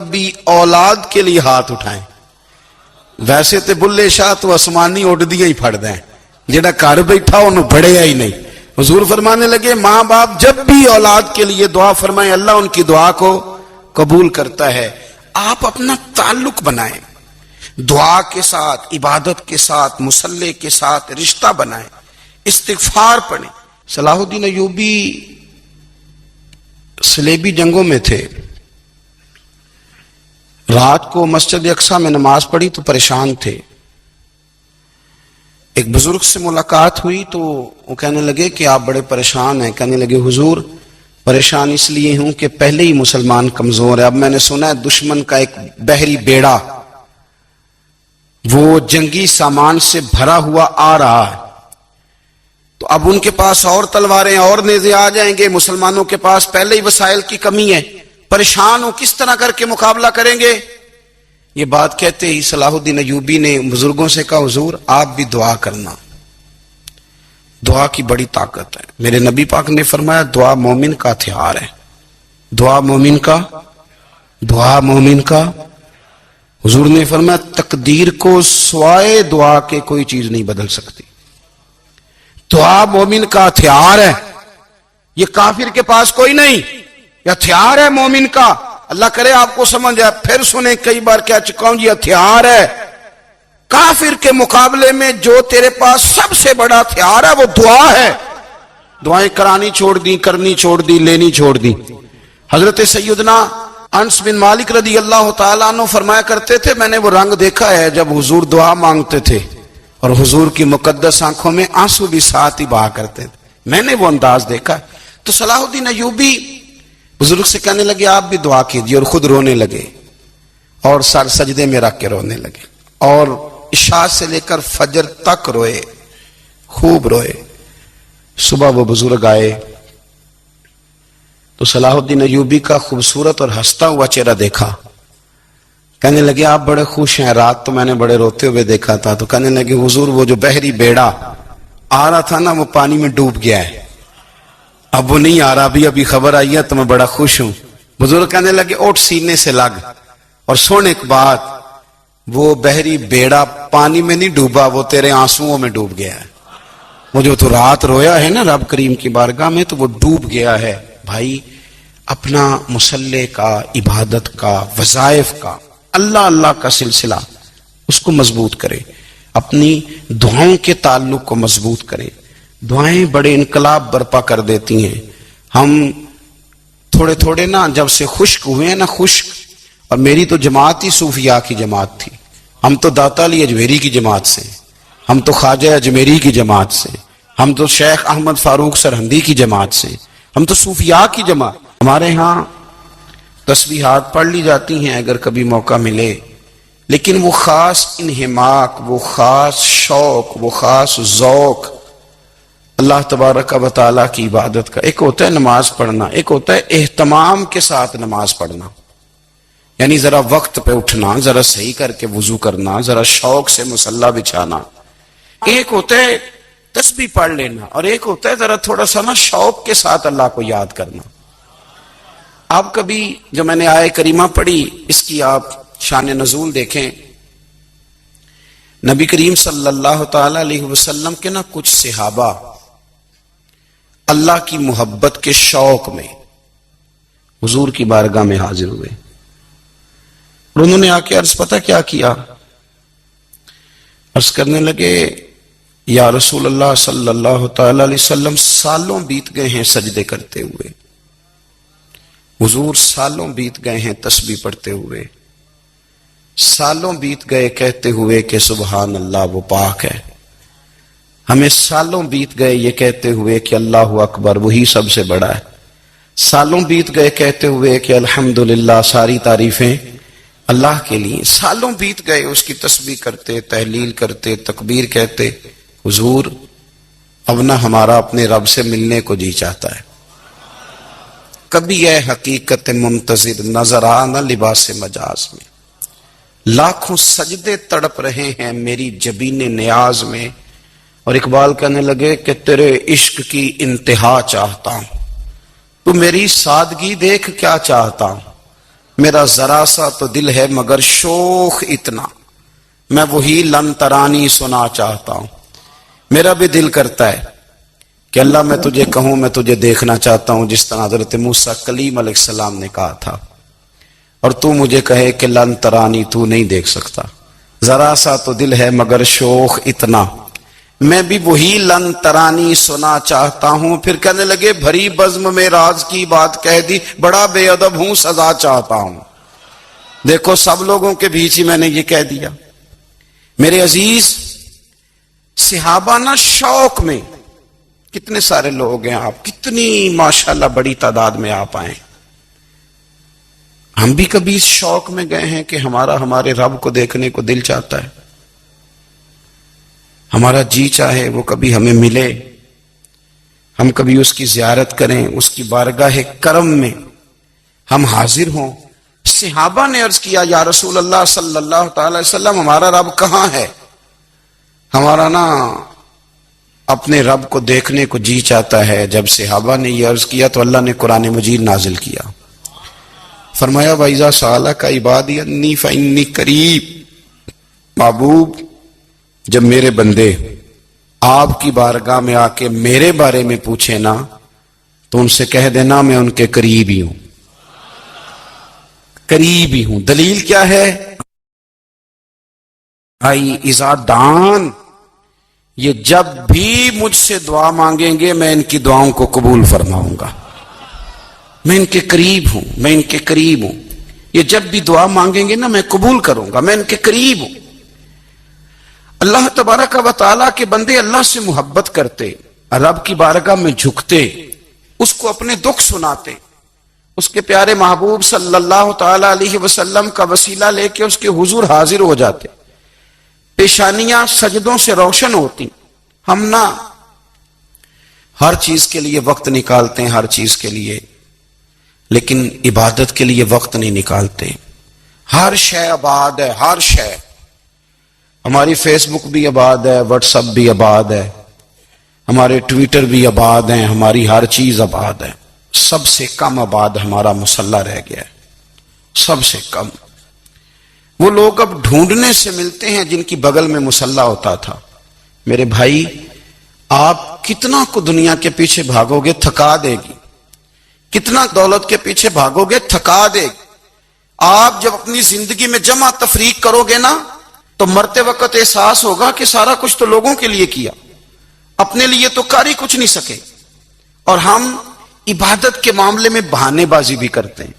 بھی اولاد کے لیے ہاتھ اٹھائیں. ویسے تے بلے شاہ تو آسمانی اڈدیاں ہی پھڑ دیں, جڑا گھر بیٹھا انہوں بڑھیا ہی نہیں. حضور فرمانے لگے ماں باپ جب بھی اولاد کے لیے دعا فرمائیں اللہ ان کی دعا کو قبول کرتا ہے. آپ اپنا تعلق بنائیں, دعا کے ساتھ, عبادت کے ساتھ, مصلی کے ساتھ رشتہ بنائیں, استغفار پڑھیں. صلاح الدین ایوبی صلیبی جنگوں میں تھے. رات کو مسجد اقصی میں نماز پڑھی تو پریشان تھے. ایک بزرگ سے ملاقات ہوئی تو وہ کہنے لگے کہ آپ بڑے پریشان ہیں. کہنے لگے حضور پریشان اس لیے ہوں کہ پہلے ہی مسلمان کمزور ہے, اب میں نے سنا ہے دشمن کا ایک بحری بیڑا وہ جنگی سامان سے بھرا ہوا آ رہا ہے, تو اب ان کے پاس اور تلواریں اور نیزے آ جائیں گے, مسلمانوں کے پاس پہلے ہی وسائل کی کمی ہے, پریشان ہو کس طرح کر کے مقابلہ کریں گے. یہ بات کہتے ہی صلاح الدین ایوبی نے بزرگوں سے کہا حضور آپ بھی دعا کرنا, دعا کی بڑی طاقت ہے. میرے نبی پاک نے فرمایا دعا مومن کا ہتھیار ہے, دعا مومن کا. حضور نے فرمایا تقدیر کو سوائے دعا کے کوئی چیز نہیں بدل سکتی. دعا مومن کا ہتھیار ہے, یہ کافر کے پاس کوئی نہیں, یہ ہتھیار ہے مومن کا. اللہ کرے آپ کو سمجھ آئے, پھر سنیں کئی بار کہہ چکا ہوں یہ ہتھیار ہے. کافر کے مقابلے میں جو تیرے پاس سب سے بڑا ہتھیار ہے وہ دعا ہے. دعائیں کرانی چھوڑ دی, کرنی چھوڑ دی, لینی چھوڑ دی. حضرت سیدنا انس بن مالک رضی اللہ تعالیٰ عنہ فرمایا کرتے تھے میں نے وہ رنگ دیکھا ہے جب حضور دعا مانگتے تھے اور حضور کی مقدس آنکھوں میں آنسو بھی ساتھ ہی بہا کرتے تھے, میں نے وہ انداز دیکھا. تو صلاح الدین ایوبی بزرگ سے کہنے لگے آپ بھی دعا کیجیے, اور خود رونے لگے اور سر سجدے میں رکھ کے رونے لگے, اور عشاء سے لے کر فجر تک روئے, خوب روئے. صبح وہ بزرگ آئے تو صلاح الدین ایوبی کا خوبصورت اور ہنستا ہوا چہرہ دیکھا. کہنے لگے آپ بڑے خوش ہیں, رات تو میں نے بڑے روتے ہوئے دیکھا تھا. تو کہنے لگے حضور وہ جو بحری بیڑا آ رہا تھا نا وہ پانی میں ڈوب گیا ہے, اب وہ نہیں آ رہا, ابھی خبر آئی ہے تو میں بڑا خوش ہوں. بزرگ کہنے لگے اٹھ سینے سے لگ, اور سن ایک بات, وہ بحری بیڑا پانی میں نہیں ڈوبا, وہ تیرے آنسوؤں میں ڈوب گیا ہے. وہ جو تو رات رویا ہے نا رب کریم کی بارگاہ میں تو وہ ڈوب گیا ہے. بھائی اپنا مصلی کا, عبادت کا, وظائف کا, اللہ اللہ کا سلسلہ اس کو مضبوط کرے, اپنی دعاؤں کے تعلق کو مضبوط کرے. دعائیں بڑے انقلاب برپا کر دیتی ہیں. ہم تھوڑے تھوڑے نا جب سے خشک ہوئے ہیں نا, خشک, اور میری تو جماعت ہی صوفیاء کی جماعت تھی. ہم تو داتا علی اجمیری کی جماعت سے, ہم تو خواجہ اجمیری کی جماعت سے, ہم تو شیخ احمد فاروق سرہندی کی جماعت سے, ہم تو صوفیاء کی جماعت. ہمارے ہاں تسبیحات پڑھ لی جاتی ہیں اگر کبھی موقع ملے, لیکن وہ خاص انہماک, وہ خاص شوق, وہ خاص ذوق اللہ تبارک و تعالیٰ کی عبادت کا. ایک ہوتا ہے نماز پڑھنا, ایک ہوتا ہے اہتمام کے ساتھ نماز پڑھنا, یعنی ذرا وقت پہ اٹھنا, ذرا صحیح کر کے وضو کرنا, ذرا شوق سے مصلی بچھانا. ایک ہوتا ہے تسبیح پڑھ لینا, اور ایک ہوتا ہے ذرا تھوڑا سا نا شوق کے ساتھ اللہ کو یاد کرنا. آپ کبھی جو میں نے آیہ کریمہ پڑھی اس کی آپ شان نزول دیکھیں. نبی کریم صلی اللہ تعالی علیہ وسلم کے نا کچھ صحابہ اللہ کی محبت کے شوق میں حضور کی بارگاہ میں حاضر ہوئے, اور انہوں نے آ کے عرض پتہ کیا کیا, عرض کرنے لگے یا رسول اللہ صلی اللہ تعالی علیہ وسلم سالوں بیت گئے ہیں سجدے کرتے ہوئے, حضور سالوں بیت گئے ہیں تسبیح پڑھتے ہوئے, سالوں بیت گئے کہتے ہوئے کہ سبحان اللہ وہ پاک ہے, ہمیں سالوں بیت گئے یہ کہتے ہوئے کہ اللہ اکبر وہی سب سے بڑا ہے, سالوں بیت گئے کہتے ہوئے کہ الحمدللہ ساری تعریفیں اللہ کے لیے, سالوں بیت گئے اس کی تسبیح کرتے, تحلیل کرتے, تکبیر کہتے. حضور اب نہ ہمارا اپنے رب سے ملنے کو جی چاہتا ہے, کبھی اے حقیقت منتظر نظر آ نہ لباس مجاز میں, لاکھوں سجدے تڑپ رہے ہیں میری جبین نیاز میں. اور اقبال کہنے لگے کہ تیرے عشق کی انتہا چاہتا ہوں, تو میری سادگی دیکھ کیا چاہتا ہوں, میرا ذرا سا تو دل ہے مگر شوق اتنا، میں وہی لن ترانی سنا چاہتا ہوں۔ میرا بھی دل کرتا ہے کہ اللہ میں تجھے کہوں میں تجھے دیکھنا چاہتا ہوں، جس طرح حضرت موسیٰ کلیم علیہ السلام نے کہا تھا، اور تو مجھے کہے کہ لن ترانی تو نہیں دیکھ سکتا، ذرا سا تو دل ہے مگر شوق اتنا، میں بھی وہی لن ترانی سنا چاہتا ہوں۔ پھر کہنے لگے بھری بزم میں راز کی بات کہہ دی، بڑا بے ادب ہوں سزا چاہتا ہوں۔ دیکھو سب لوگوں کے بیچ ہی میں نے یہ کہہ دیا۔ میرے عزیز صحابہ نا شوق میں، کتنے سارے لوگ ہیں آپ، کتنی ماشاءاللہ بڑی تعداد میں آپ آئے، ہم بھی کبھی اس شوق میں گئے ہیں کہ ہمارے رب کو دیکھنے کو دل چاہتا ہے، ہمارا جی چاہے وہ کبھی ہمیں ملے، ہم کبھی اس کی زیارت کریں، اس کی بارگاہ کرم میں ہم حاضر ہوں۔ صحابہ نے عرض کیا یا رسول اللہ صلی اللہ تعالی علیہ وسلم ہمارا رب کہاں ہے؟ ہمارا نا اپنے رب کو دیکھنے کو جی چاہتا ہے۔ جب صحابہ نے یہ عرض کیا تو اللہ نے قرآن مجید نازل کیا، فرمایا وَإِذَا سَأَلَكَ عِبَادِي عَنِّي فَإِنِّي قَرِيبٌ، محبوب جب میرے بندے آپ کی بارگاہ میں آ کے میرے بارے میں پوچھیں نا تو ان سے کہہ دینا میں ان کے قریب ہی ہوں، قریب ہی ہوں۔ دلیل کیا ہے؟ آئی اذا دان، یہ جب بھی مجھ سے دعا مانگیں گے میں ان کی دعاؤں کو قبول فرماؤں گا، میں ان کے قریب ہوں، میں ان کے قریب ہوں۔ یہ جب بھی دعا مانگیں گے نا میں قبول کروں گا، میں ان کے قریب ہوں۔ اللہ تبارک و تعالیٰ کے بندے اللہ سے محبت کرتے، رب کی بارگاہ میں جھکتے، اس کو اپنے دکھ سناتے، اس کے پیارے محبوب صلی اللہ تعالی علیہ وسلم کا وسیلہ لے کے اس کے حضور حاضر ہو جاتے، پیشانیاں سجدوں سے روشن ہوتی۔ ہم نا ہر چیز کے لیے وقت نکالتے ہیں، ہر چیز کے لیے، لیکن عبادت کے لیے وقت نہیں نکالتے۔ ہر شے آباد ہے، ہر شے، ہماری فیس بک بھی آباد ہے، واٹس ایپ بھی آباد ہے، ہمارے ٹویٹر بھی آباد ہیں، ہماری ہر چیز آباد ہے، سب سے کم آباد ہمارا مصلی رہ گیا ہے، سب سے کم۔ وہ لوگ اب ڈھونڈنے سے ملتے ہیں جن کی بغل میں مصلی ہوتا تھا۔ میرے بھائی آپ کتنا کو دنیا کے پیچھے بھاگو گے تھکا دے گی، کتنا دولت کے پیچھے بھاگو گے تھکا دے گی۔ آپ جب اپنی زندگی میں جمع تفریق کرو گے نا تو مرتے وقت احساس ہوگا کہ سارا کچھ تو لوگوں کے لیے کیا، اپنے لیے تو کر ہی کچھ نہیں سکے۔ اور ہم عبادت کے معاملے میں بہانے بازی بھی کرتے ہیں،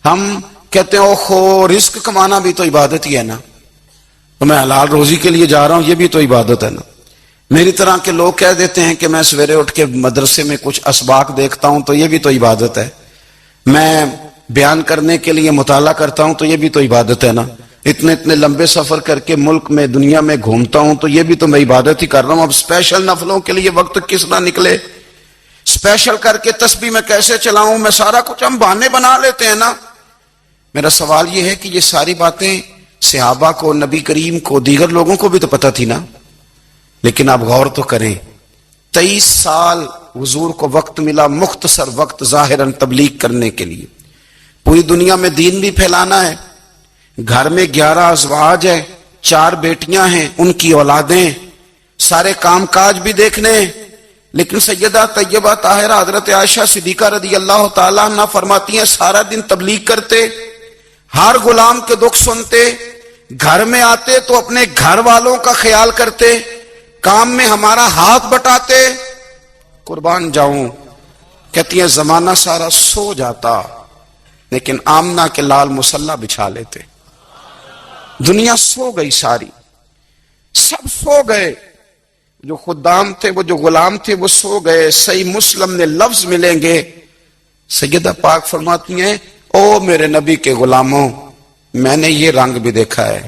ہم کہتے ہیں اوہو رزق کمانا بھی تو عبادت ہی ہے نا، تو میں حلال روزی کے لیے جا رہا ہوں، یہ بھی تو عبادت ہے نا۔ میری طرح کے لوگ کہہ دیتے ہیں کہ میں سویرے اٹھ کے مدرسے میں کچھ اسباق دیکھتا ہوں تو یہ بھی تو عبادت ہے، میں بیان کرنے کے لیے مطالعہ کرتا ہوں تو یہ بھی تو عبادت ہے نا، اتنے لمبے سفر کر کے ملک میں دنیا میں گھومتا ہوں تو یہ بھی تو میں عبادت ہی کر رہا ہوں۔ اب اسپیشل نفلوں کے لیے وقت کس طرح نکلے، اسپیشل کر کے تسبیح میں کیسے چلاؤں، میں سارا کچھ ہم بہانے بنا لیتے ہیں نا۔ میرا سوال یہ ہے کہ یہ ساری باتیں صحابہ کو، نبی کریم کو، دیگر لوگوں کو بھی تو پتہ تھی نا، لیکن آپ غور تو کریں 23 سال حضور کو وقت ملا، مختصر وقت ظاہراً تبلیغ کرنے کے لیے، پوری دنیا میں دین بھی پھیلانا ہے۔ گھر میں 11 ازواج ہے، 4 بیٹیاں ہیں، ان کی اولادیں، سارے کام کاج بھی دیکھنے ہیں، لیکن سیدہ طیبہ طاہرہ حضرت عائشہ صدیقہ رضی اللہ تعالیٰ عنہ فرماتی ہیں سارا دن تبلیغ کرتے، ہر غلام کے دکھ سنتے، گھر میں آتے تو اپنے گھر والوں کا خیال کرتے، کام میں ہمارا ہاتھ بٹاتے۔ قربان جاؤں، کہتی ہیں زمانہ سارا سو جاتا لیکن آمنہ کے لال مصلی بچھا لیتے۔ دنیا سو گئی، ساری سب سو گئے، جو خدام تھے، وہ جو غلام تھے وہ سو گئے۔ صحیح مسلم نے لفظ ملیں گے، سیدہ پاک فرماتی ہیں او میرے نبی کے غلاموں، میں نے یہ رنگ بھی دیکھا ہے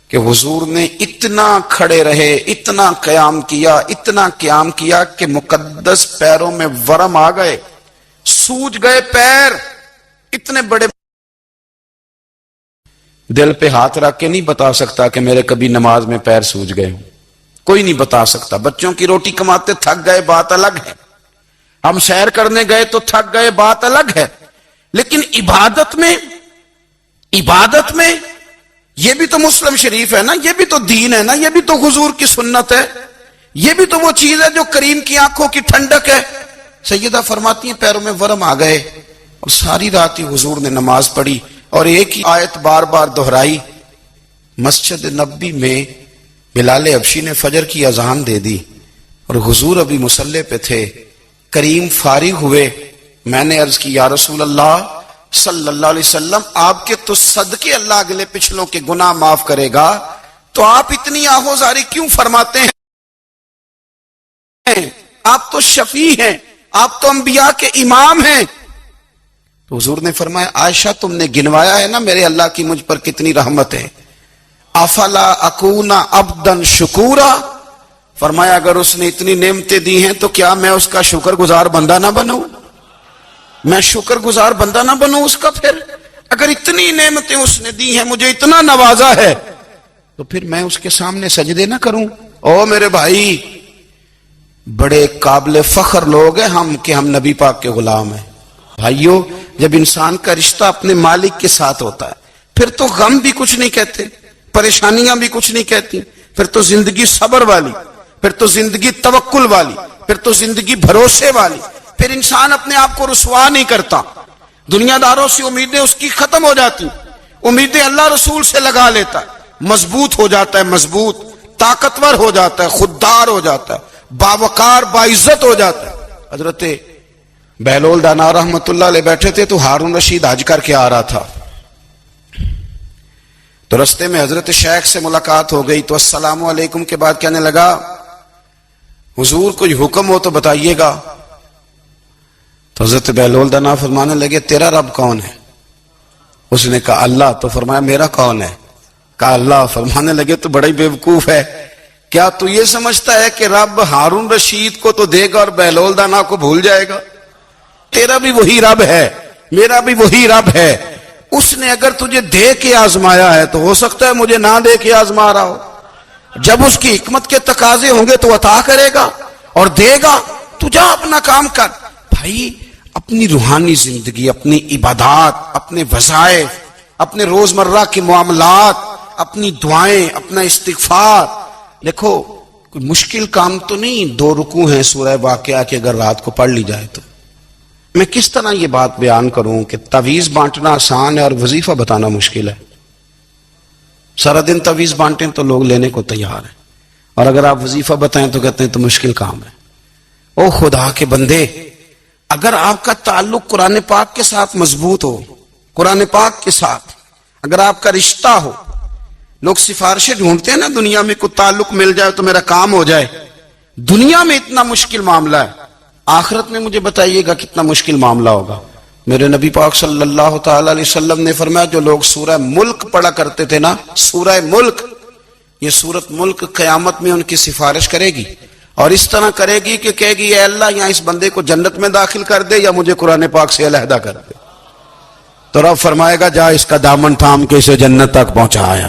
کہ حضور نے اتنا کھڑے رہے، اتنا قیام کیا، اتنا قیام کیا کہ مقدس پیروں میں ورم آ گئے، سوج گئے پیر، اتنے بڑے۔ دل پہ ہاتھ رکھ کے نہیں بتا سکتا کہ میرے کبھی نماز میں پیر سوج گئے ہوں، کوئی نہیں بتا سکتا۔ بچوں کی روٹی کماتے تھک گئے بات الگ ہے، ہم سیر کرنے گئے تو تھک گئے بات الگ ہے، لیکن عبادت میں عبادت میں یہ بھی تو مسلم شریف ہے نا، یہ بھی تو دین ہے نا، یہ بھی تو حضور کی سنت ہے، یہ بھی تو وہ چیز ہے جو کریم کی آنکھوں کی ٹھنڈک ہے۔ سیدہ فرماتی ہیں پیروں میں ورم آ گئے اور ساری رات ہی حضور نے نماز پڑھی اور ایک ہی آیت بار بار دہرائی۔ مسجد نبوی میں بلال حبشی نے فجر کی اذان دے دی اور حضور ابھی مصلی پہ تھے۔ کریم فارغ ہوئے، میں نے عرض کی یا رسول اللہ صلی اللہ علیہ وسلم، آپ کے تو صدقے اللہ اگلے پچھلوں کے گناہ معاف کرے گا، تو آپ اتنی آہوزاری کیوں فرماتے ہیں؟ آپ تو شفیع ہیں، آپ تو انبیاء کے امام ہیں۔ تو حضور نے فرمایا عائشہ تم نے گنوایا ہے نا میرے اللہ کی مجھ پر کتنی رحمت ہے۔ افلا اکون عبدا شکورا، فرمایا اگر اس نے اتنی نعمتیں دی ہیں تو کیا میں اس کا شکر گزار بندہ نہ بنوں؟ میں شکر گزار بندہ نہ بنوں اس کا؟ پھر اگر اتنی نعمتیں اس نے دی ہیں، مجھے اتنا نوازا ہے، تو پھر میں اس کے سامنے سجدے نہ کروں؟ او میرے بھائی، بڑے قابل فخر لوگ ہیں ہم کہ ہم نبی پاک کے غلام ہیں۔ بھائیو، جب انسان کا رشتہ اپنے مالک کے ساتھ ہوتا ہے پھر تو غم بھی کچھ نہیں کہتے، پریشانیاں بھی کچھ نہیں کہتی، پھر تو زندگی صبر والی، پھر تو زندگی توکل والی، پھر تو زندگی بھروسے والی، پھر انسان اپنے آپ کو رسوا نہیں کرتا۔ دنیا داروں سے امیدیں اس کی ختم ہو جاتی، امیدیں اللہ رسول سے لگا لیتا ہے، مضبوط ہو جاتا ہے، مضبوط، طاقتور ہو جاتا ہے، خوددار ہو جاتا ہے، باوقار باعزت ہو جاتا ہے۔ حضرت بہلول دانا رحمت اللہ علیہ بیٹھے تھے تو ہارون رشید حج کر کے آ رہا تھا، تو رستے میں حضرت شیخ سے ملاقات ہو گئی، تو السلام علیکم کے بعد کہنے لگا حضور کوئی حکم ہو تو بتائیے گا۔ تو حضرت بہلول دانا فرمانے لگے تیرا رب کون ہے؟ اس نے کہا اللہ۔ تو فرمایا میرا کون ہے؟ کہا اللہ۔ فرمانے لگے تو بڑا ہی بیوقوف ہے، کیا تو یہ سمجھتا ہے کہ رب ہارون رشید کو تو دے گا اور بہلول دانا کو بھول جائے گا؟ تیرا بھی وہی رب ہے، میرا بھی وہی رب ہے۔ اس نے اگر تجھے دے کے آزمایا ہے تو ہو سکتا ہے مجھے نہ دے کے آزما رہا ہو۔ جب اس کی حکمت کے تقاضے ہوں گے تو عطا کرے گا اور دے گا، تو جا اپنا کام کر۔ بھائی، اپنی روحانی زندگی، اپنی عبادات، اپنے وظائف، اپنے روزمرہ کے معاملات، اپنی دعائیں، اپنا استغفار، دیکھو کوئی مشکل کام تو نہیں، 2 رکوع ہیں سورہ واقعہ کے اگر رات کو پڑھ لی جائے تو۔ میں کس طرح یہ بات بیان کروں کہ تعویذ بانٹنا آسان ہے اور وظیفہ بتانا مشکل ہے؟ سارا دن تعویذ بانٹیں تو لوگ لینے کو تیار ہیں، اور اگر آپ وظیفہ بتائیں تو کہتے ہیں تو مشکل کام ہے۔ او خدا کے بندے، اگر آپ کا تعلق قرآن پاک کے ساتھ مضبوط ہو، قرآن پاک کے ساتھ اگر آپ کا رشتہ ہو، لوگ سفارشیں ڈھونڈتے ہیں نا دنیا میں، کوئی تعلق مل جائے تو میرا کام ہو جائے۔ دنیا میں اتنا مشکل معاملہ ہے، آخرت میں مجھے بتائیے گا کتنا مشکل معاملہ ہوگا۔ میرے نبی پاک صلی اللہ تعالی علیہ وسلم نے فرمایا جو لوگ سورہ ملک پڑھا کرتے تھے نا، سورہ ملک، یہ سورت ملک قیامت میں ان کی سفارش کرے گی، اور اس طرح کرے گی کہ کہے گی اے اللہ یہاں اس بندے کو جنت میں داخل کر دے یا مجھے قرآن پاک سے علیحدہ کر دے۔ تو رب فرمائے گا جا اس کا دامن تھام کے اسے جنت تک پہنچایا۔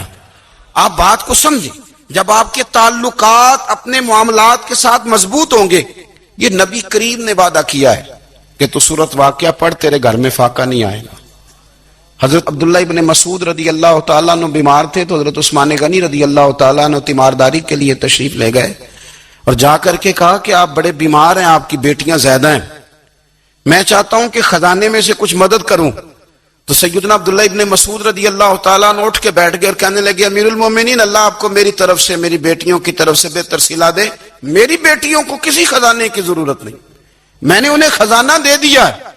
آپ بات کو سمجھیں، جب آپ کے تعلقات اپنے معاملات کے ساتھ مضبوط ہوں گے، یہ نبی کریم نے وعدہ کیا ہے کہ تو سورت واقعہ پڑھ تیرے گھر میں فاقہ نہیں آئے گا۔ حضرت عبداللہ ابن مسعود رضی اللہ تعالیٰ عنہ بیمار تھے تو حضرت عثمان غنی رضی اللہ تعالیٰ عنہ تیمارداری کے لیے تشریف لے گئے اور جا کر کے کہا کہ آپ بڑے بیمار ہیں، آپ کی بیٹیاں زیادہ ہیں، میں چاہتا ہوں کہ خزانے میں سے کچھ مدد کروں۔ تو سیدنا عبداللہ ابن مسعود رضی اللہ تعالیٰ عنہ اٹھ کے بیٹھ گئے اور کہنے لگے امیر المومنین، اللہ آپ کو میری طرف سے، میری بیٹیوں کی طرف سے بہتر صلہ دے، میری بیٹیوں کو کسی خزانے کی ضرورت نہیں، میں نے انہیں خزانہ دے دیا ہے۔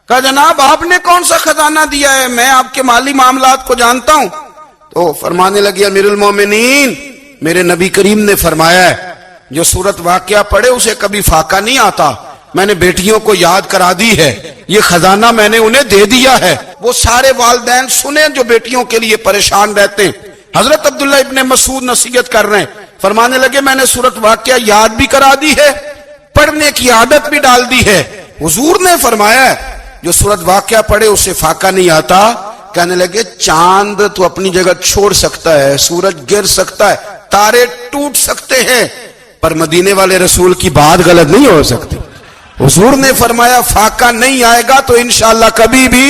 کہا جناب آپ نے کون سا خزانہ دیا ہے، میں آپ کے مالی معاملات کو جانتا ہوں۔ تو فرمانے لگے امیر المومنین، میرے نبی کریم نے فرمایا ہے جو سورت واقعہ پڑھے اسے کبھی فاقہ نہیں آتا، میں نے بیٹیوں کو یاد کرا دی ہے، یہ خزانہ میں نے انہیں دے دیا ہے۔ وہ سارے والدین سنیں جو بیٹیوں کے لیے پریشان رہتے ہیں۔ حضرت عبداللہ ابن مسعود نصیحت کر رہے ہیں، فرمانے لگے میں نے سورت واقعہ یاد بھی کرا دی ہے، پڑھنے کی عادت بھی ڈال دی ہے۔ حضور نے فرمایا ہے جو سورت واقعہ پڑھے اسے فاقہ نہیں آتا۔ کہنے لگے چاند تو اپنی جگہ چھوڑ سکتا ہے، سورج گر سکتا ہے، تارے ٹوٹ سکتے ہیں، پر مدینے والے رسول کی بات غلط نہیں ہو سکتی۔ حضور نے فرمایا فاقہ نہیں آئے گا تو انشاءاللہ کبھی بھی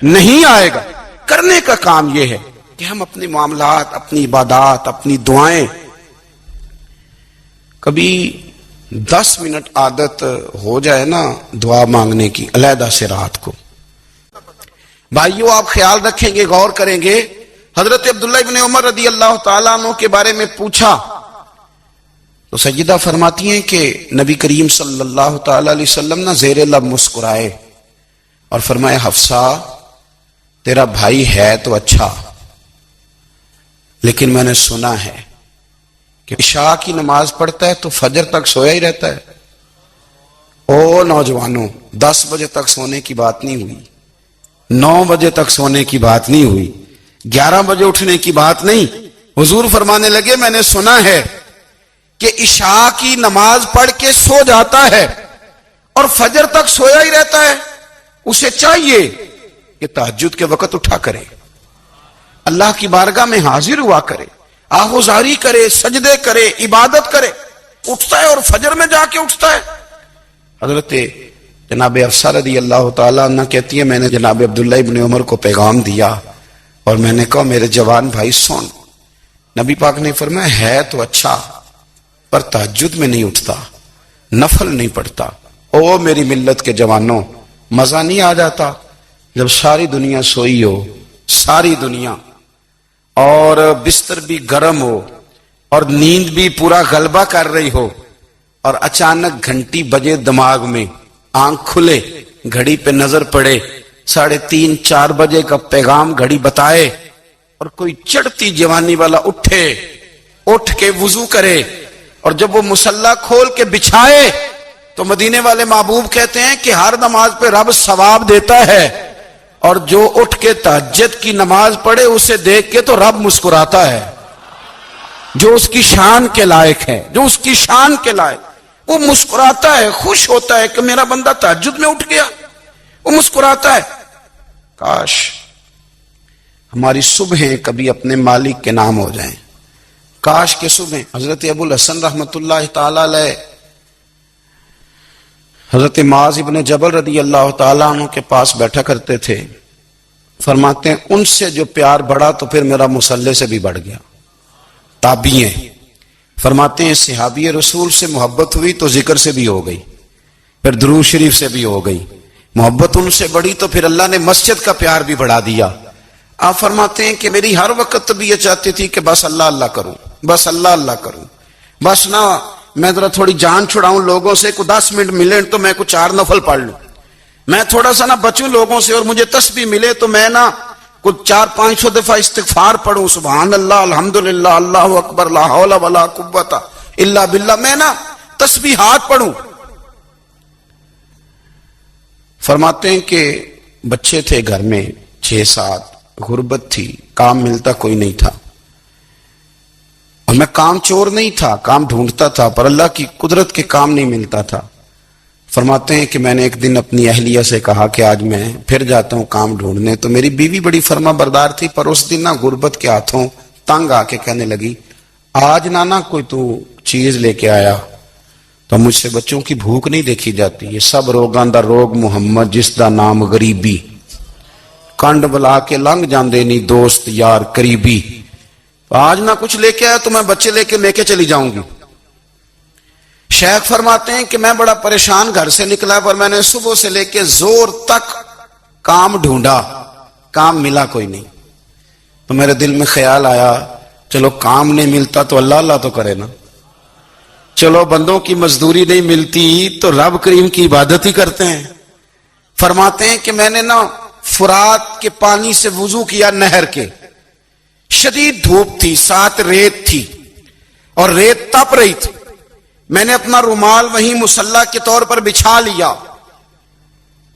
نہیں آئے گا۔ کرنے کا کام یہ ہے کہ ہم اپنے معاملات، اپنی عبادات، اپنی دعائیں کبھی 10 منٹ عادت ہو جائے نا دعا مانگنے کی علیحدہ سے رات کو. بھائیو آپ خیال رکھیں گے، غور کریں گے. حضرت عبداللہ ابن عمر رضی اللہ تعالیٰ عنہ کے بارے میں پوچھا تو سیدہ فرماتی ہیں کہ نبی کریم صلی اللہ تعالیٰ علیہ وسلم نہ زیر لب مسکرائے اور فرمائے حفصہ تیرا بھائی ہے تو اچھا، لیکن میں نے سنا ہے کہ عشاء کی نماز پڑھتا ہے تو فجر تک سویا ہی رہتا ہے. او نوجوانوں، 10 بجے تک سونے کی بات نہیں ہوئی، 9 بجے تک سونے کی بات نہیں ہوئی، 11 بجے اٹھنے کی بات نہیں. حضور فرمانے لگے میں نے سنا ہے کہ عشاء کی نماز پڑھ کے سو جاتا ہے اور فجر تک سویا ہی رہتا ہے، اسے چاہیے کہ تہجد کے وقت اٹھا کرے، اللہ کی بارگاہ میں حاضر ہوا کرے، آہوزاری کرے، سجدے کرے، عبادت کرے. اٹھتا ہے اور فجر میں جا کے اٹھتا ہے. حضرت جناب حفصہ رضی اللہ تعالیٰ عنہ کہتی ہے میں نے جناب عبداللہ ابن عمر کو پیغام دیا اور میں نے کہا میرے جوان بھائی سن. نبی پاک نے فرمایا ہے تو اچھا پر تہجد میں نہیں اٹھتا، نفل نہیں پڑھتا. او میری ملت کے جوانوں، مزہ نہیں آ جاتا جب ساری دنیا سوئی ہو، ساری دنیا، اور بستر بھی گرم ہو اور نیند بھی پورا غلبہ کر رہی ہو، اور اچانک گھنٹی بجے دماغ میں، آنکھ کھلے، گھڑی پہ نظر پڑے، 3:30 4 بجے کا پیغام گھڑی بتائے، اور کوئی چڑھتی جوانی والا اٹھ کے وضو کرے، اور جب وہ مصلی کھول کے بچھائے تو مدینے والے محبوب کہتے ہیں کہ ہر نماز پہ رب ثواب دیتا ہے، اور جو اٹھ کے تہجد کی نماز پڑھے اسے دیکھ کے تو رب مسکراتا ہے، جو اس کی شان کے لائق ہے، جو اس کی شان کے لائق، وہ مسکراتا ہے، خوش ہوتا ہے کہ میرا بندہ تہجد میں اٹھ گیا، وہ مسکراتا ہے. کاش ہماری صبحیں کبھی اپنے مالک کے نام ہو جائیں، کاش کے صبح. حضرت ابو الحسن رحمت اللہ تعالی علیہ حضرت معاذ ابن جبل رضی اللہ تعالیٰ عنہ کے پاس بیٹھا کرتے تھے. فرماتے ہیں ان سے جو پیار بڑھا تو پھر میرا مصلی سے بھی بڑھ گیا. تابعی ہیں. فرماتے ہیں صحابی رسول سے محبت ہوئی تو ذکر سے بھی ہو گئی، پھر درود شریف سے بھی ہو گئی. محبت ان سے بڑھی تو پھر اللہ نے مسجد کا پیار بھی بڑھا دیا. آپ فرماتے ہیں کہ میری ہر وقت طبیعت چاہتی تھی کہ بس اللہ اللہ کروں، بس اللہ اللہ کروں، بس نہ میں ذرا تھوڑی جان چھڑاؤں لوگوں سے، کو 10 منٹ ملے تو میں کچھ 4 نفل پڑھ لوں، میں تھوڑا سا نہ بچوں لوگوں سے، اور مجھے تسبیح ملے تو میں نہ کچھ 400-500 دفعہ استغفار پڑھوں، سبحان اللہ، الحمدللہ، اللہ اکبر، لا حول ولا قوت الا باللہ، میں نہ تسبیحات پڑھوں. فرماتے ہیں کہ بچے تھے گھر میں 6-7، غربت تھی، کام ملتا کوئی نہیں تھا، اور میں کام چور نہیں تھا، کام ڈھونڈتا تھا، پر اللہ کی قدرت کے کام نہیں ملتا تھا. فرماتے ہیں کہ میں نے ایک دن اپنی اہلیہ سے کہا کہ آج میں پھر جاتا ہوں کام ڈھونڈنے. تو میری بیوی بڑی فرما بردار تھی، پر اس دن نہ غربت کے ہاتھوں تنگ آ کے کہنے لگی آج نانا کوئی تو چیز لے کے آیا. تو مجھ سے بچوں کی بھوک نہیں دیکھی جاتی، یہ سب روگاں دا روگ محمد جس دا نام غریبی، کنڈ بلا کے لنگ جاندے نہیں دوست یار قریبی. آج نہ کچھ لے کے آیا تو میں بچے لے کے چلی جاؤں گی. شیخ فرماتے ہیں کہ میں بڑا پریشان گھر سے نکلا، پر میں نے صبح سے لے کے زور تک کام ڈھونڈا، کام ملا کوئی نہیں. تو میرے دل میں خیال آیا چلو کام نہیں ملتا تو اللہ اللہ تو کرے نا، چلو بندوں کی مزدوری نہیں ملتی تو رب کریم کی عبادت ہی کرتے ہیں. فرماتے ہیں کہ میں نے نا فرات کے پانی سے وضو کیا، نہر کے، شدید دھوپ تھی، ساتھ ریت تھی اور ریت تپ رہی تھی. میں نے اپنا رومال وہیں مصلی کے طور پر بچھا لیا،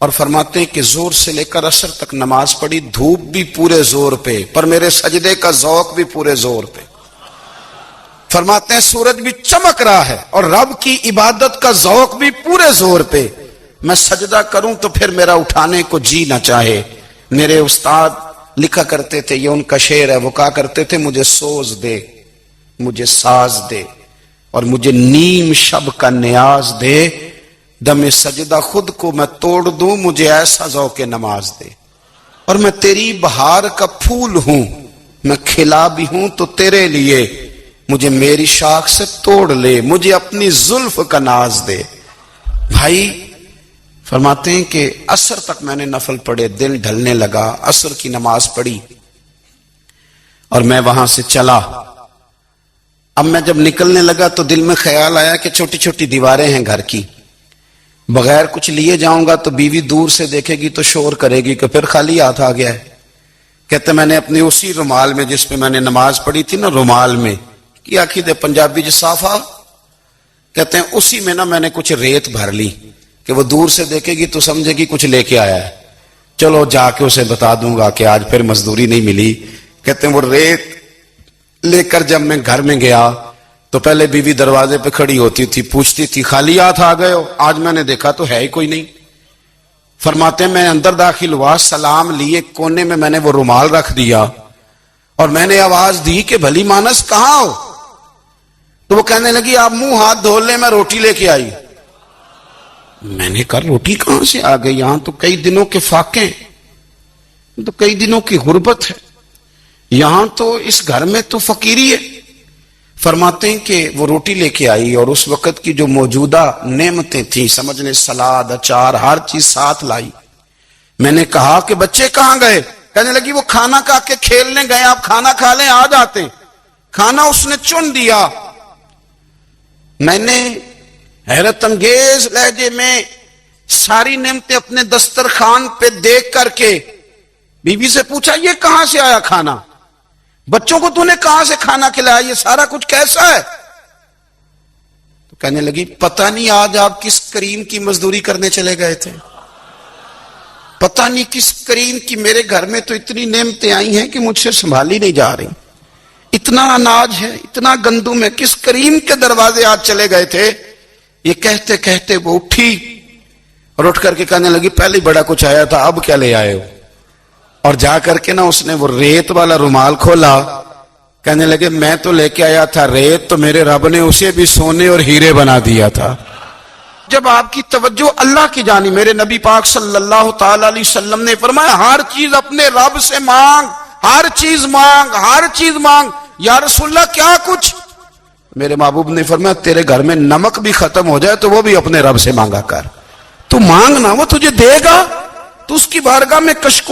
اور فرماتے ہیں کہ زور سے لے کر عصر تک نماز پڑھی، دھوپ بھی پورے زور پہ، پر میرے سجدے کا ذوق بھی پورے زور پہ. فرماتے ہیں سورج بھی چمک رہا ہے اور رب کی عبادت کا ذوق بھی پورے زور پہ. میں سجدہ کروں تو پھر میرا اٹھانے کو جی نہ چاہے. میرے استاد لکھا کرتے تھے، یہ ان کا شعر ہے، وہ کہا کرتے تھے مجھے سوز دے، مجھے ساز دے، اور مجھے نیم شب کا نیاز دے، دم سجدہ خود کو میں توڑ دوں، مجھے ایسا ذوق نماز دے. اور میں تیری بہار کا پھول ہوں، میں کھلا بھی ہوں تو تیرے لیے، مجھے میری شاخ سے توڑ لے، مجھے اپنی زلف کا ناز دے۔ بھائی فرماتے ہیں کہ عصر تک میں نے نفل پڑھے، دل ڈھلنے لگا، عصر کی نماز پڑھی اور میں وہاں سے چلا۔ اب میں جب نکلنے لگا تو دل میں خیال آیا کہ چھوٹی چھوٹی دیواریں ہیں گھر کی، بغیر کچھ لیے جاؤں گا تو بیوی دور سے دیکھے گی تو شور کرے گی کہ پھر خالی ہاتھ آ گیا ہے۔ کہتے میں نے اپنی اسی رومال میں جس پہ میں نے نماز پڑھی تھی نا، رومال میں کی آخی دے پنجابی صافہ کہتے ہیں، اسی میں نا میں نے کچھ ریت بھر لی کہ وہ دور سے دیکھے گی تو سمجھے گی کچھ لے کے آیا ہے، چلو جا کے اسے بتا دوں گا کہ آج پھر مزدوری نہیں ملی۔ کہتے ہیں وہ ریت لے کر جب میں گھر میں گیا تو پہلے بیوی دروازے پہ کھڑی ہوتی تھی، پوچھتی تھی خالی ہاتھ آ گئے ہو؟ آج میں نے دیکھا تو ہے ہی کوئی نہیں۔ فرماتے ہیں میں اندر داخل ہوا، سلام لیے، کونے میں نے وہ رومال رکھ دیا اور میں نے آواز دی کہ بھلی مانس کہاں ہو؟ تو وہ کہنے لگی آپ منہ ہاتھ دھو لیں، میں روٹی لے کے آئی۔ میں نے کہا روٹی کہاں سے آ گئی؟ یہاں تو کئی دنوں کے فاقے ہیں، تو کئی دنوں کی غربت ہے، یہاں تو اس گھر میں تو فقیری ہے۔ فرماتے ہیں کہ وہ روٹی لے کے آئی اور اس وقت کی جو موجودہ نعمتیں تھیں، سمجھ لیں سلاد، اچار، ہر چیز ساتھ لائی۔ میں نے کہا کہ بچے کہاں گئے؟ کہنے لگی وہ کھانا کھا کے کھیلنے گئے، آپ کھانا کھا لیں آ جاتے۔ کھانا اس نے چن دیا۔ میں نے حیرت انگیز لہجے میں ساری نعمتیں اپنے دسترخوان پہ دیکھ کر کے بیوی سے پوچھا یہ کہاں سے آیا کھانا؟ بچوں کو تو نے کہاں سے کھانا کھلایا؟ یہ سارا کچھ کیسا ہے؟ تو کہنے لگی پتہ نہیں آج آپ کس کریم کی مزدوری کرنے چلے گئے تھے، پتہ نہیں کس کریم کی، میرے گھر میں تو اتنی نعمتیں آئی ہیں کہ مجھ سے سنبھالی نہیں جا رہی، اتنا اناج ہے، اتنا گندم ہے، کس کریم کے دروازے آج چلے گئے تھے؟ یہ کہتے کہتے وہ اٹھی اور اٹھ کر کے کہنے لگی پہلے بڑا کچھ آیا تھا، اب کیا لے آئے ہو؟ اور جا کر کے نا اس نے وہ ریت والا رومال کھولا، کہنے لگے میں تو لے کے آیا تھا ریت، تو میرے رب نے اسے بھی سونے اور ہیرے بنا دیا تھا۔ جب آپ کی توجہ اللہ کی جانب، میرے نبی پاک صلی اللہ تعالی علیہ وسلم نے فرمایا ہر چیز اپنے رب سے مانگ، ہر چیز مانگ، ہر چیز مانگ۔ یا رسول اللہ کیا کچھ؟ میرے محبوب نے فرمایا تیرے گھر میں نمک بھی ختم ہو جائے تو وہ بھی اپنے رب سے مانگا کر، تو مانگنا وہ تجھے دے گا، تو اس کی بارگاہ میں کشکول